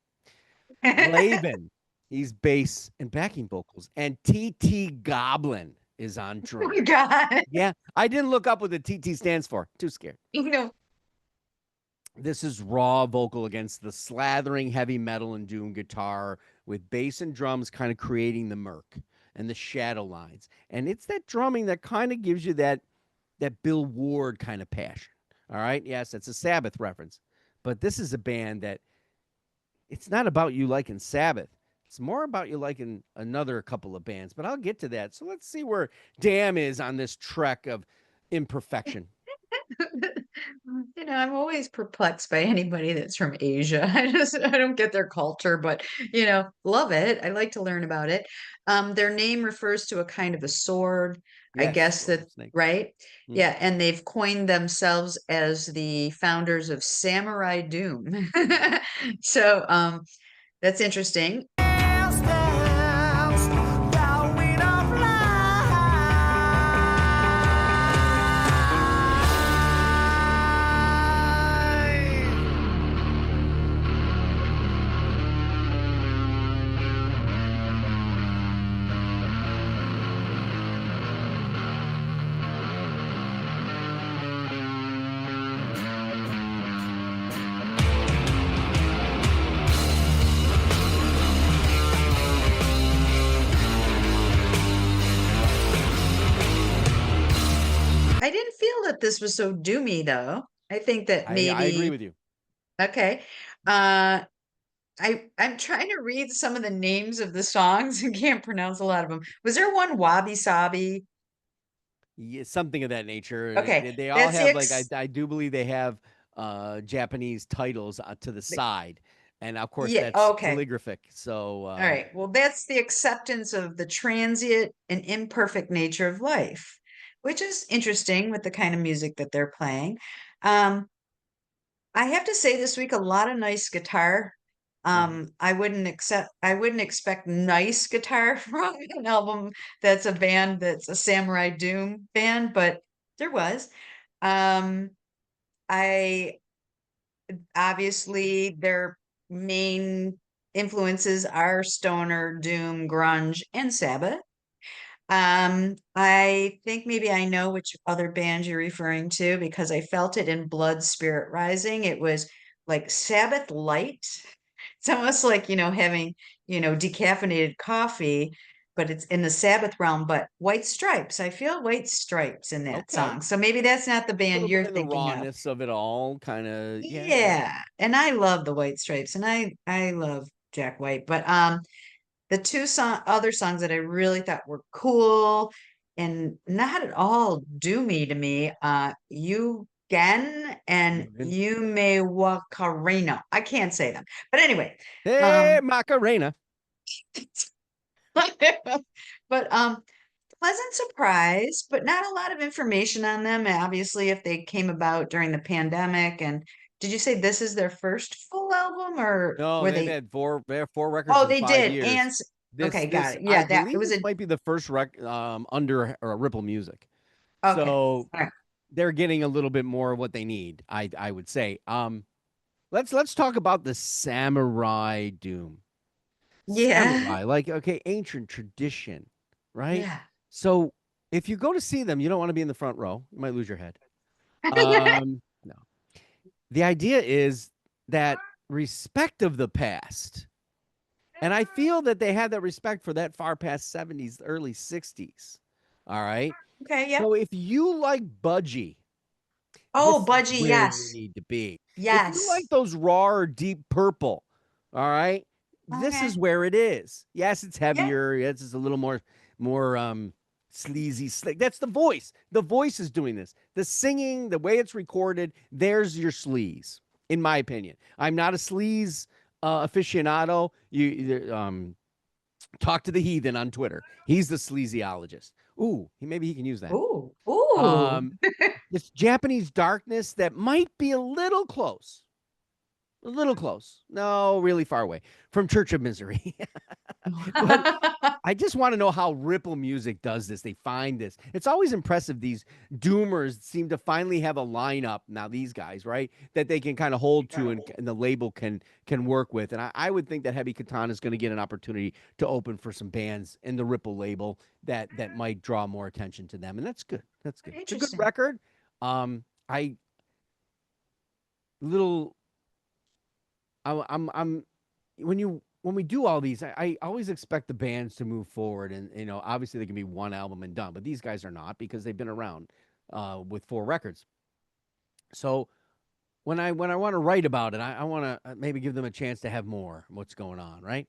Laban, he's bass and backing vocals, and TT Goblin is on Oh my drums. God. Yeah, I didn't look up what the TT stands for. Too scared. You know, This is raw vocal against the slathering heavy metal and doom guitar, with bass and drums kind of creating the murk and the shadow lines. And it's that drumming that kind of gives you that Bill Ward kind of passion. All right. Yes, it's a Sabbath reference. But this is a band that it's not about you liking Sabbath. It's more about you liking another couple of bands. But I'll get to that. So let's see where Damn is on this trek of imperfection. I'm always perplexed by anybody that's from Asia. I don't get their culture, but love it. I like to learn about it. Their name refers to a kind of a sword, I Yes, guess sword that, and snake. right? Mhm. Yeah, and they've coined themselves as the founders of Samurai Doom. So, that's interesting. I didn't feel that this was so doomy, though. I think that I agree maybe, with you. okay. I'm trying to read some of the names of the songs and can't pronounce a lot of them. Was there one Wabi Sabi? Yeah, something of that nature. Okay, They all that's the have I do believe they have Japanese titles to the side, and of course yeah, that's okay. calligraphic. So All right. Well, that's the acceptance of the transient and imperfect nature of life, which is interesting with the kind of music that they're playing. Um, I have to say this week a lot of nice guitar. mhm. I wouldn't expect nice guitar from an album that's a band that's a Samurai Doom band, but there was. Um, I obviously their main influences are stoner, doom, grunge, and Sabbath. I think maybe I know which other band you're referring to because I felt it in Blood Spirit Rising. It was like Sabbath light. It's almost like, having, decaffeinated coffee, but it's in the Sabbath realm, but White Stripes. I feel White Stripes in that Okay. song. So maybe that's not the A band little bit you're of the thinking of. rawness of it all, kind of. Yeah, yeah. Yeah. And I love the White Stripes and I love Jack White, but the other songs that I really thought were cool and not at all doomy to me, You Gen and Mhm. You May Wakarino. I can't say them. But anyway, Hey, Macarena. but pleasant surprise, but not a lot of information on them. And obviously, if they came about during the pandemic, and did you say this is their first full album or No, were they've they? had four records Oh, in they 5 did. years. Okay, got This it. I Yeah, that it believe was this a might be the first under Ripple Music. okay. So All right. they're getting a little bit more of what they need, I would say. Let's talk about the Samurai Doom. Yeah. Samurai, like, okay, ancient tradition, right? Yeah. So if you go to see them, you don't want to be in the front row. You might lose your head. No. The idea is that respect of the past. And I feel that they had that respect for that far past 70s, early 60s. All right. Okay, yep. So if you like Budgie, Oh, this is Budgie, where you yes. need to be. If you like Yes. those raw or deep purple, all right, this Okay. is where it is. Yes, it's Yeah. heavier. Yes, it's a little more sleazy, slick. That's the voice. The voice is doing this. The singing, the way it's recorded, there's your sleaze, in my opinion. I'm not a sleaze aficionado. Talk to the heathen on Twitter. He's the sleazyologist. Ooh, maybe he can use that. Ooh. Ooh. Um, this Japanese darkness that might be a little close. No, really far away from Church of Misery. But I just want to know how Ripple Music does this. They find this. It's always impressive. These doomers seem to finally have a lineup now. These guys, right, that they can kind of hold to, and the label can work with. And I would think that Heavy Katana is going to get an opportunity to open for some bands in the Ripple label that might draw more attention to them. And that's good. That's good. It's a good Interesting. record. I little. I'm when we do all these, I always expect the bands to move forward, and obviously they can be one album and done, but these guys are not because they've been around with 4 records. So when I want to write about it, I want to maybe give them a chance to have more. What's going on, right?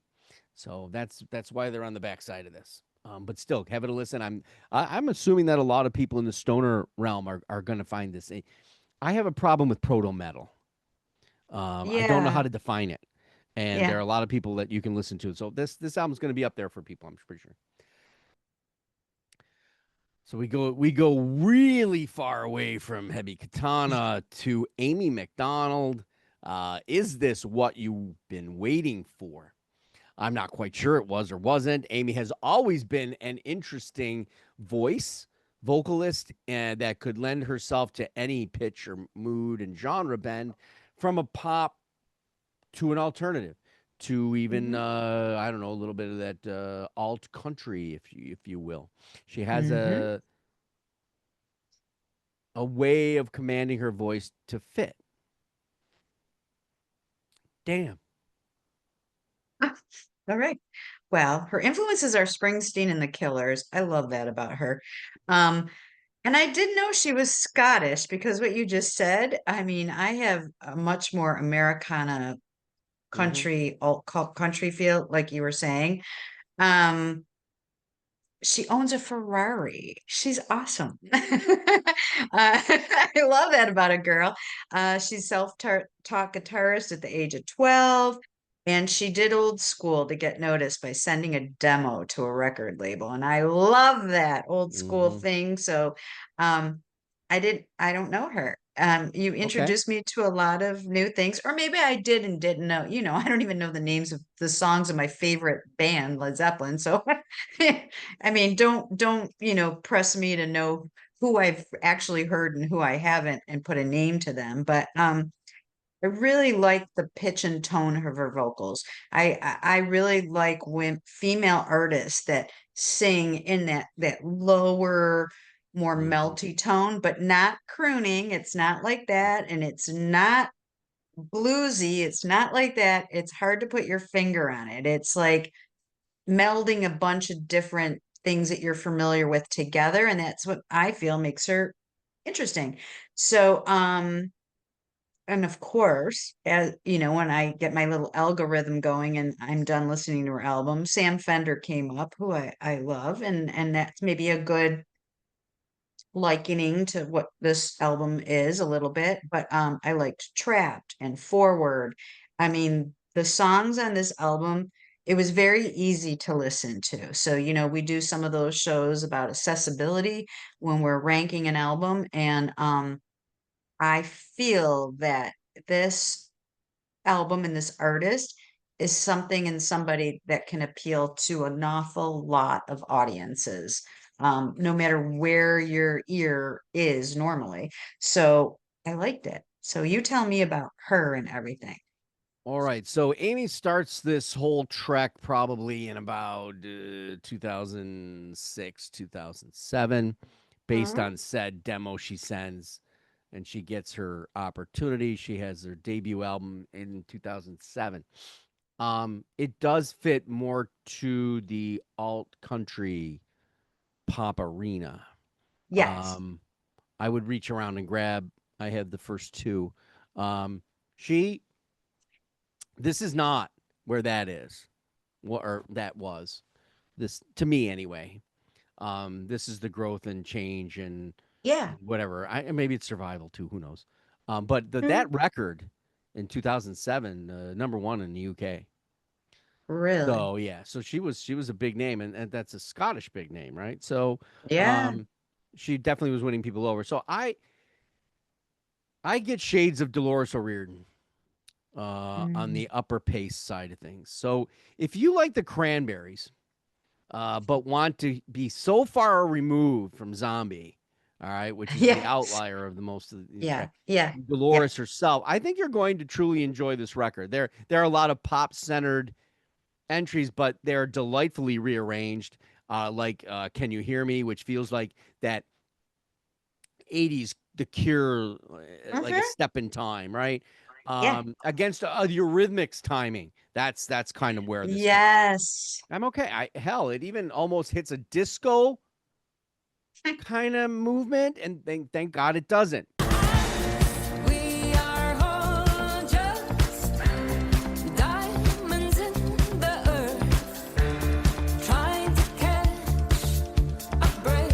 So that's why they're on the backside of this. But still, have it a listen. I'm assuming that a lot of people in the stoner realm are going to find this. I have a problem with proto metal. I don't know how Yeah. to define it, and there Yeah. are a lot of people that you can listen to. So this album's going to be up there for people. I'm pretty sure. So we go really far away from Heavy Katana to Amy McDonald. Is this what you've been waiting for? I'm not quite sure it was or wasn't. Amy has always been an interesting vocalist, and that could lend herself to any pitch or mood and genre bend, from a pop to an alternative to even Hmm. I don't know, a little bit of that alt country, if you will. She has Hmm. a way of commanding her voice to fit. Damn. All right. Well, her influences are Springsteen and the Killers. I love that about her. Um, and I didn't know she was Scottish because what you just said, I mean, I have a much more Americana Mm-hmm. country feel, like you were saying. Um, she owns a Ferrari. She's awesome. I love that about a girl. She's self-taught guitarist at the age of 12, and she did old school to get noticed by sending a demo to a record label. And I love that old school Mm-hmm. thing. So um, I don't know her. You Okay. introduced me to a lot of new things, or maybe I did and didn't know. I don't even know the names of the songs of my favorite band, Led Zeppelin. So, I mean, don't press me to know who I've actually heard and who I haven't, and put a name to them. But I really like the pitch and tone of her vocals. I really like when female artists that sing in that lower, more Mhm. melty tone, but not crooning. It's not like that, and it's not bluesy. It's not like that. It's hard to put your finger on it. It's like melding a bunch of different things that you're familiar with together, and that's what I feel makes her interesting. So, and of course, as you know, when I get my little algorithm going and I'm done listening to her album, Sam Fender came up, who I love, and that's maybe a good likening to what this album is a little bit. But I liked Trapped and Forward. I mean, the songs on this album, it was very easy to listen to. So, you know, we do some of those shows about accessibility when we're ranking an album, and I feel that this album and this artist is something and somebody that can appeal to an awful lot of audiences, no matter where your ear is normally. So I liked it. So you tell me about her and everything. All right. So Amy starts this whole trek probably in about 2006, 2007, based Mhm. on said demo she sends, and she gets her opportunity. She has her debut album in 2007. It does fit more to the alt country pop arena. Yes. Um, I would reach around and grab. I have the first two. Um, she This is not where that is, or that was. This to me anyway. This is the growth and change and Yeah. whatever. Maybe it's survival too. Who knows? But Mhm. that record in 2007, number one in the UK. Really? So yeah, so she was a big name, and that's a Scottish big name, right? So, Yeah. um, she definitely was winning people over. So I get shades of Dolores O'Riordan on Mm. the upper pace side of things. So if you like the Cranberries, but want to be so far removed from Zombie, all right, which is the Yes. outlier of the most of the Yeah. track, Yeah. Yeah. Dolores herself, I think you're going to truly enjoy this record. There are a lot of pop centered entries, but they're delightfully rearranged. Like "Can You Hear Me," which feels like that 80s The Cure, like a Hmm. step in time, right? Yeah. Against Eurythmics timing. That's kind of where this fits. Yes. I'm okay. Hell, it even almost hits a disco kind of movement, and thank God it doesn't. We are all just diamonds in the earth, trying to catch a break.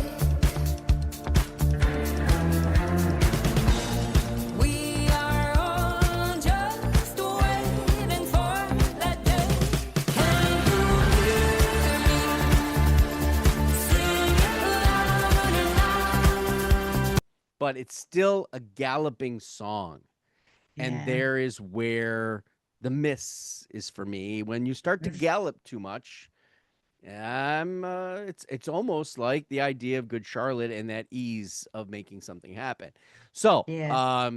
We are all just waiting for that day. Can you hear me sing louder now? But it's still a galloping song. And Yeah. there is where the miss is for me. When you start to gallop too much, it's almost like the idea of Good Charlotte and that ease of making something happen. So, Yeah.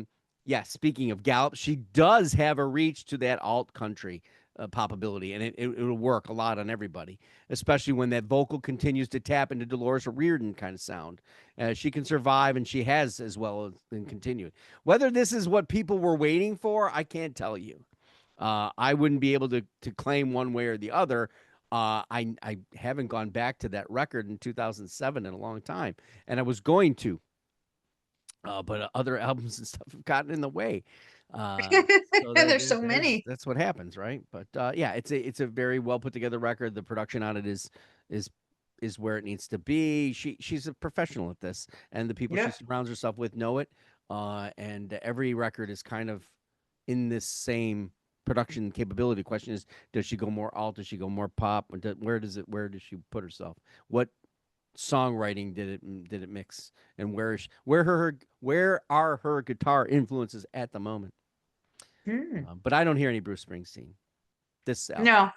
yeah, speaking of gallop, she does have a reach to that alt country popability, and it'll work a lot on everybody, especially when that vocal continues to tap into Dolores O'Riordan kind of sound. She can survive, and she has as well as and continued. Whether this is what people were waiting for, I can't tell you. I wouldn't be able to claim one way or the other. I haven't gone back to that record in 2007 in a long time, and I was going to, but other albums and stuff have gotten in the way. Uh, so There's so many. that's what happens, right? But yeah, it's a very well put together record. The production on it is is where it needs to be. She's a professional at this, and the people she Yeah. surrounds herself with know it. And every record is kind of in this same production capability. The question is, does she go more alt? Does she go more pop? Where does she put herself? What songwriting did it mix? And where are her guitar influences at the moment? Hmm. But I don't hear any Bruce Springsteen this album. No,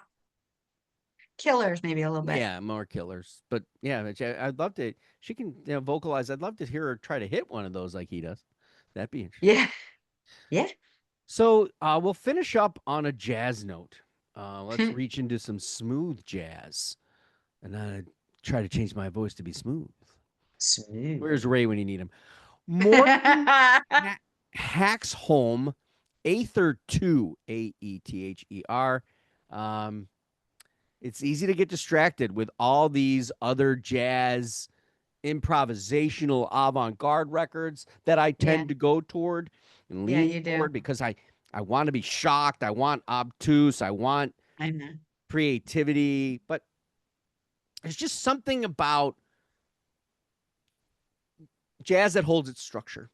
Killers maybe a little bit. Yeah, more Killers. But yeah, I'd love to. She can vocalize. I'd love to hear her try to hit one of those like he does. That'd be interesting. Yeah. Yeah. So we'll finish up on a jazz note. Let's reach into some smooth jazz, and I try to change my voice to be smooth. Smooth. Where's Ray when you need him? Morton hacks home Aether 2, Aether. It's easy to get distracted with all these other jazz improvisational avant-garde records that I tend to go toward and Yeah, lean you do. toward because I want to be shocked, I want obtuse, I want I know. creativity, but there's just something about jazz that holds its structure.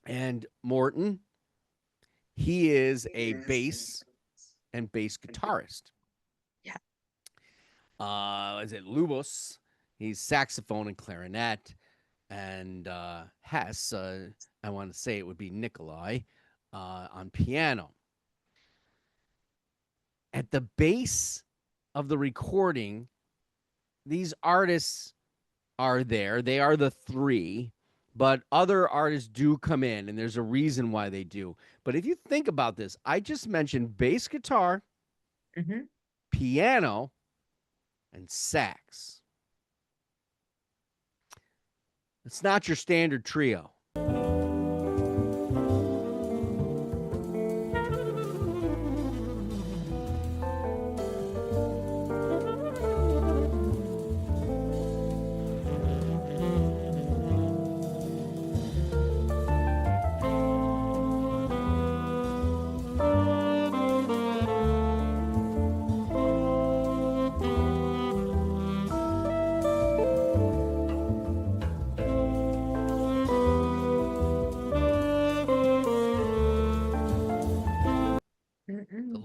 And Morton, he is a bass and bass guitarist. Yeah. Is it Lubos? He's saxophone and clarinet. And Hess, I want to say it would be Nikolai, on piano. At the base of the recording, these artists are there. They are the three, but other artists do come in, and there's a reason why they do. But if you think about this, I just mentioned bass guitar, piano, and sax. It's not your standard trio.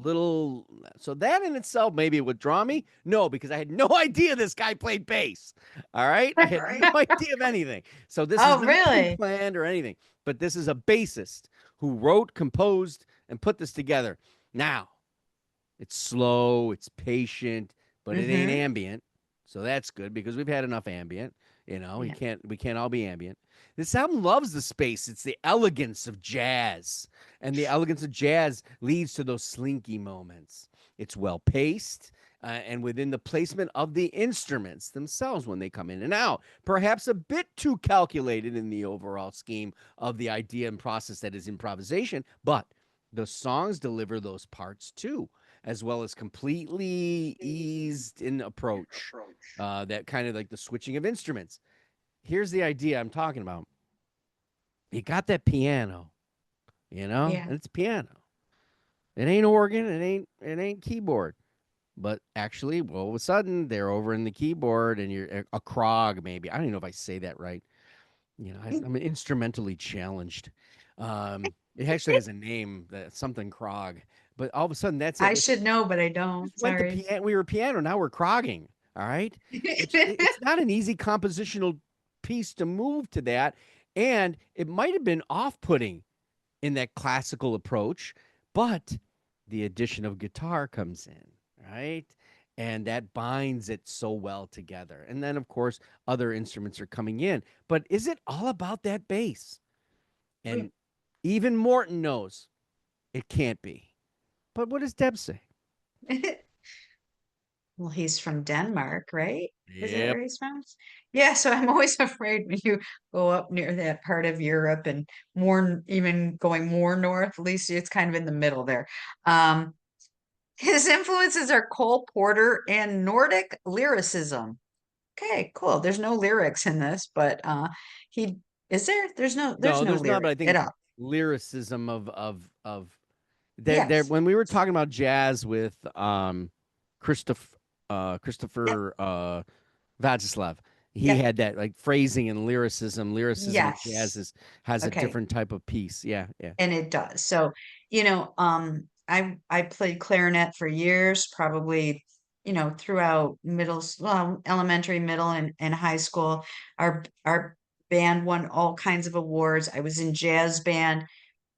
Little, so that in itself maybe it would draw me. No, because I had no idea this guy played bass. All right, I had no idea of anything. So this is not really planned or anything. But this is a bassist who wrote, composed, and put this together. Now, it's slow, it's patient, but it ain't ambient. So that's good because we've had enough ambient. You know, we can't all be ambient. This album loves the space. It's the elegance of jazz. And the elegance of jazz leads to those slinky moments. It's well paced and within the placement of the instruments themselves when they come in and out. Perhaps a bit too calculated in the overall scheme of the idea and process that is improvisation, but the songs deliver those parts too, as well as completely eased in approach, that kind of like the switching of instruments. Here's the idea I'm talking about. You got that piano, and it's piano. It ain't organ, it ain't keyboard. But actually, well, all of a sudden they're over in the keyboard and you're a Krog, maybe. I don't even know if I say that right. I'm instrumentally challenged. It actually has a name, something Krog. But all of a sudden, that's it. I should know, but I don't. Sorry. We were piano. Now we're crogging. All right. It's not an easy compositional piece to move to that. And it might have been off-putting in that classical approach, but the addition of guitar comes in, right? And that binds it so well together. And then, of course, other instruments are coming in. But is it all about that bass? And even Morton knows it can't be. But what does Deb say? Well, he's from Denmark, right? Is that Yep. where he's from? Yeah, so I'm always afraid when you go up near that part of Europe and even going more north, at least it's kind of in the middle there. His influences are Cole Porter and Nordic lyricism. Okay, cool. There's no lyrics in this, but he is there? There's no there's not, but I lyric think at all. lyricism of Yes. when we were talking about jazz with Christopher Vajislav, he had that like phrasing and lyricism. Lyricism of jazz has a different type of piece. Yeah. And it does. So, I played clarinet for years, probably, throughout elementary, middle, and high school. Our band won all kinds of awards. I was in jazz band.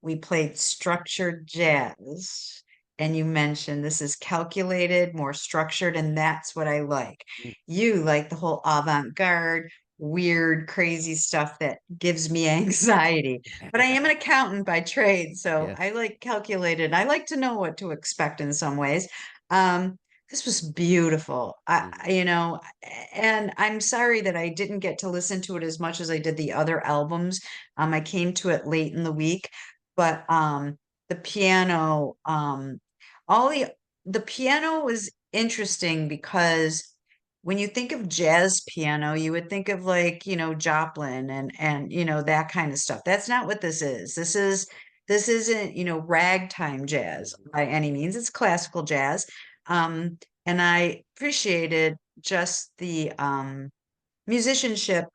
We played structured jazz. And you mentioned this is calculated, more structured, and that's what I like. You like the whole avant-garde, weird, crazy stuff that gives me anxiety. But I am an accountant by trade, so Yes. I like calculated. I like to know what to expect in some ways. Um, this was beautiful. And I'm sorry that I didn't get to listen to it as much as I did the other albums. I came to it late in the week, but the piano, all the piano was interesting because when you think of jazz piano, you would think of like, Joplin and that kind of stuff. That's not what this is. This isn't, ragtime jazz by any means. It's classical jazz. Um, and I appreciated just the musicianship,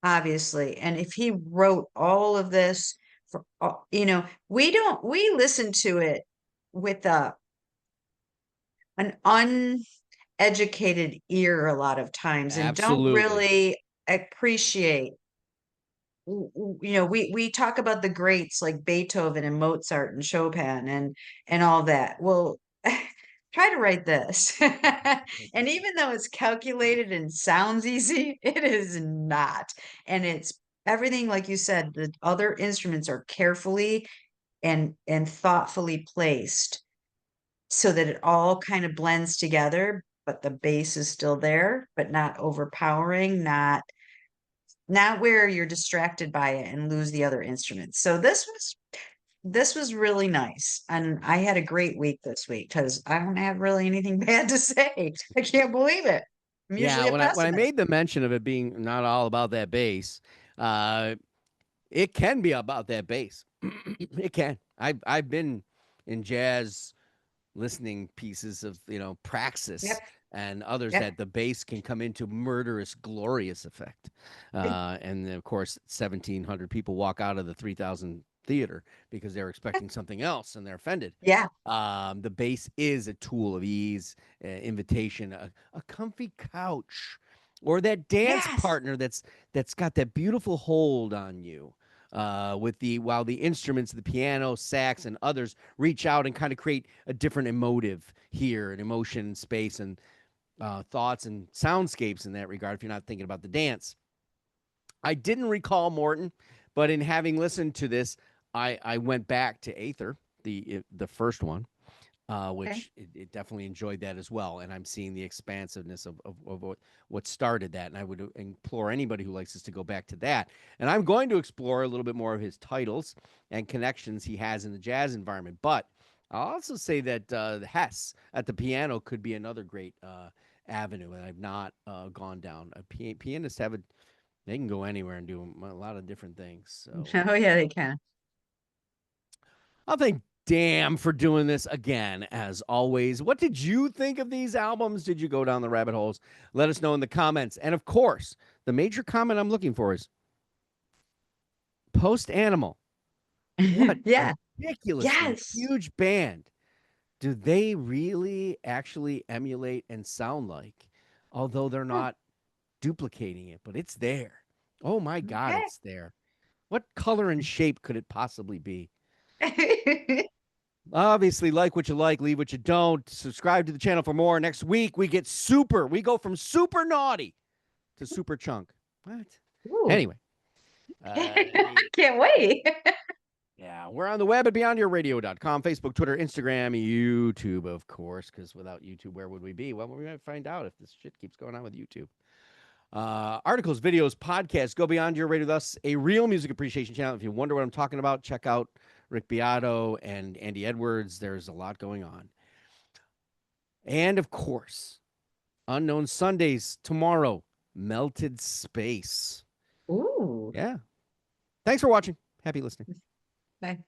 obviously. And if he wrote all of this for, we listen to it with an uneducated ear a lot of times and don't Absolutely. really appreciate. We talk about the greats like Beethoven and Mozart and Chopin and all that. Well, try to write this. And even though it's calculated and sounds easy, it is not. And it's everything, like you said, the other instruments are carefully and thoughtfully placed so that it all kind of blends together, but the bass is still there, but not overpowering, not where you're distracted by it and lose the other instruments. So this was really nice. And I had a great week this week because I don't have really anything bad to say. I can't believe it. I'm Yeah, usually a when I pessimist. made the mention of it being not all about that bass, it can be about that bass. It can. I've been in jazz listening pieces of Praxis Yep. and others Yep. that the bass can come into murderous, glorious effect. And then, of course, 1,700 people walk out of the 3,000 theater because they're expecting something else and they're offended. Yeah. The bass is a tool of ease, invitation, a comfy couch, or that dance Yes. partner that's got that beautiful hold on you. While the instruments, the piano, sax, and others reach out and kind of create a different emotive here, an emotion, space, and thoughts and soundscapes in that regard. If you're not thinking about the dance, I didn't recall Morton, but in having listened to this, I went back to Aether, the first one, Okay. which it definitely enjoyed that as well. And I'm seeing the expansiveness of what started that. And I would implore anybody who likes this to go back to that. And I'm going to explore a little bit more of his titles and connections he has in the jazz environment. But I'll also say that Hess at the piano could be another great avenue that I've not gone down. Pianists they can go anywhere and do a lot of different things. So Oh yeah, they can. I'll thank Damn for doing this again, as always. What did you think of these albums? Did you go down the rabbit holes? Let us know in the comments. And of course, the major comment I'm looking for is Post Animal. What a Yeah. ridiculously Yes. huge band. Do they really actually emulate and sound like? Although they're Huh. not duplicating it, but it's there. Oh my God, Okay. it's there. What color and shape could it possibly be? Obviously, like what you like, leave what you don't. Subscribe to the channel for more. Next week, we go from super naughty to super chunk. What? Ooh. Anyway, uh, Can't wait. yeah, we're on the web at beyondyourradio.com, Facebook, Twitter, Instagram, YouTube, of course, because without YouTube, where would we be? Well, we're going to find out if this shit keeps going on with YouTube. Articles, videos, podcasts, go beyond your radio with us, a real music appreciation channel. If you wonder what I'm talking about, check out Rick Beato and Andy Edwards. There's a lot going on. And of course, Unknown Sundays tomorrow, Melted Space. Ooh. Yeah. Thanks for watching. Happy listening. Bye.